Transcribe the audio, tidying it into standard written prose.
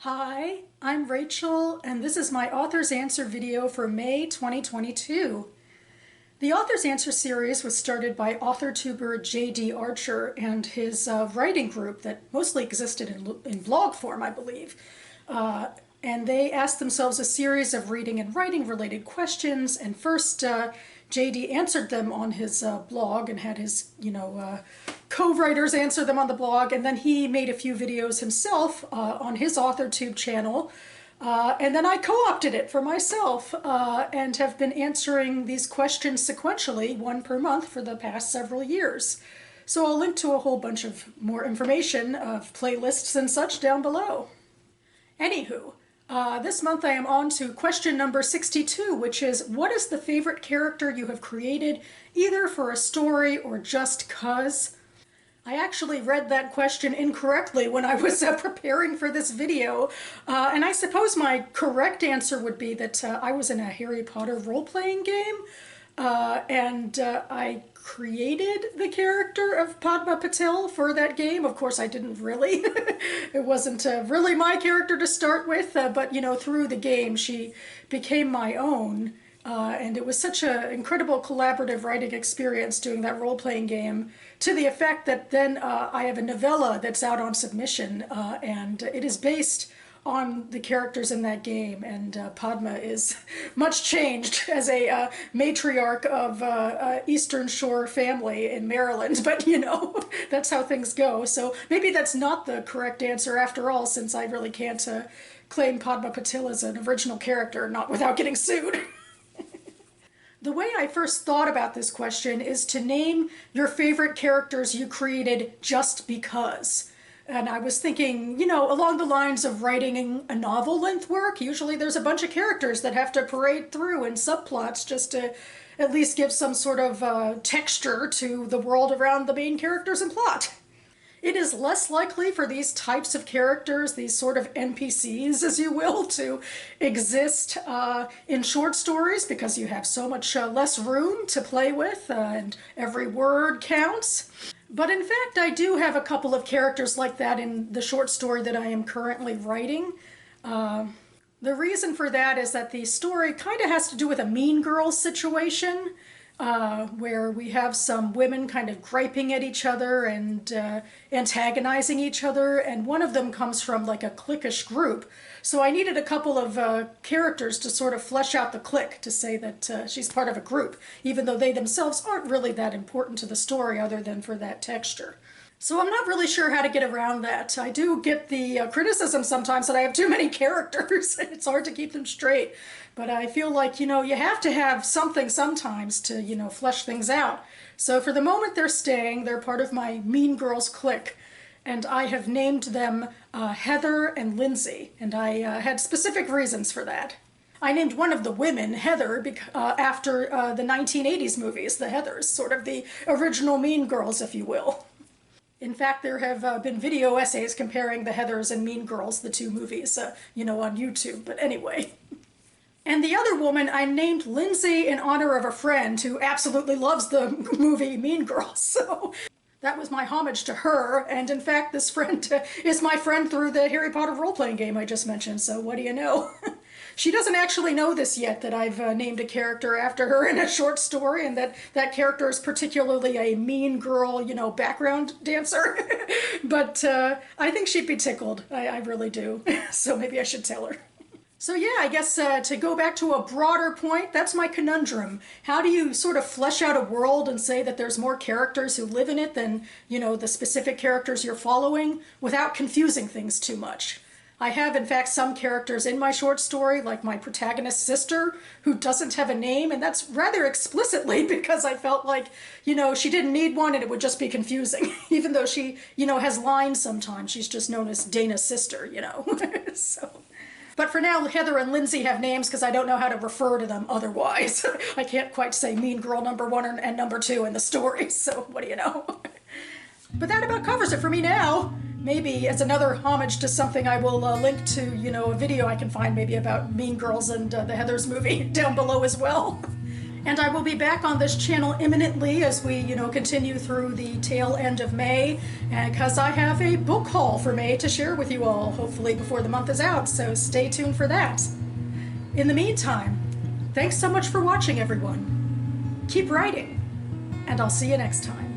Hi, I'm Rachel, and this is my Author's Answer video for May 2022. The Author's Answer series was started by author-tuber J.D. Archer and his writing group that mostly existed in blog form, I believe. And they asked themselves a series of reading and writing related questions, and first JD answered them on his blog and had his, co-writers answer them on the blog, and then he made a few videos himself on his AuthorTube channel, and then I co-opted it for myself and have been answering these questions sequentially, one per month, for the past several years. So I'll link to a whole bunch of more information of playlists and such down below. Anywho, this month I am on to question number 62, which is, what is the favorite character you have created, either for a story or just 'cause? I actually read that question incorrectly when I was preparing for this video, and I suppose my correct answer would be that I was in a Harry Potter role-playing game, and I created the character of Padma Patil for that game. Of course, I didn't really. It wasn't really my character to start with, but through the game she became my own. And it was such an incredible collaborative writing experience doing that role-playing game, to the effect that then I have a novella that's out on submission, and it is based on the characters in that game, and Padma is much changed as a matriarch of Eastern Shore family in Maryland, but that's how things go. So maybe that's not the correct answer after all, since I really can't claim Padma Patil as an original character, not without getting sued. The way I first thought about this question is to name your favorite characters you created just because. And I was thinking, along the lines of writing a novel-length work. Usually there's a bunch of characters that have to parade through in subplots just to at least give some sort of texture to the world around the main characters and plot. It is less likely for these types of characters, these sort of NPCs, as you will, to exist in short stories because you have so much less room to play with and every word counts. But in fact, I do have a couple of characters like that in the short story that I am currently writing. The reason for that is that the story kind of has to do with a Mean Girls situation, where we have some women kind of griping at each other and antagonizing each other, and one of them comes from like a cliquish group. So I needed a couple of characters to sort of flesh out the clique, to say that she's part of a group, even though they themselves aren't really that important to the story other than for that texture. So I'm not really sure how to get around that. I do get the criticism sometimes that I have too many characters and it's hard to keep them straight. But I feel like, you have to have something sometimes to, flesh things out. So for the moment they're staying. They're part of my Mean Girls clique. And I have named them Heather and Lindsay. And I had specific reasons for that. I named one of the women Heather after the 1980s movies, the Heathers, sort of the original Mean Girls, if you will. In fact, there have been video essays comparing the Heathers and Mean Girls, the two movies, on YouTube, but anyway. And the other woman I named Lindsay in honor of a friend who absolutely loves the movie Mean Girls, so that was my homage to her, and in fact this friend is my friend through the Harry Potter role-playing game I just mentioned, so what do you know? She doesn't actually know this yet, that I've named a character after her in a short story, and that character is particularly a mean girl, background dancer. But I think she'd be tickled. I really do. So maybe I should tell her. So yeah, I guess to go back to a broader point, that's my conundrum. How do you sort of flesh out a world and say that there's more characters who live in it than, the specific characters you're following, without confusing things too much? I have, in fact, some characters in my short story, like my protagonist's sister, who doesn't have a name, and that's rather explicitly because I felt like, she didn't need one and it would just be confusing. Even though she, has lines sometimes, she's just known as Dana's sister, So. But for now, Heather and Lindsay have names because I don't know how to refer to them otherwise. I can't quite say Mean Girl number 1 and number 2 in the story, so what do you know? But that about covers it for me now. Maybe as another homage to something, I will link to, a video I can find maybe about Mean Girls and the Heathers movie down below as well. And I will be back on this channel imminently as we, continue through the tail end of May, because I have a book haul for May to share with you all, hopefully before the month is out, so stay tuned for that. In the meantime, thanks so much for watching, everyone. Keep writing, and I'll see you next time.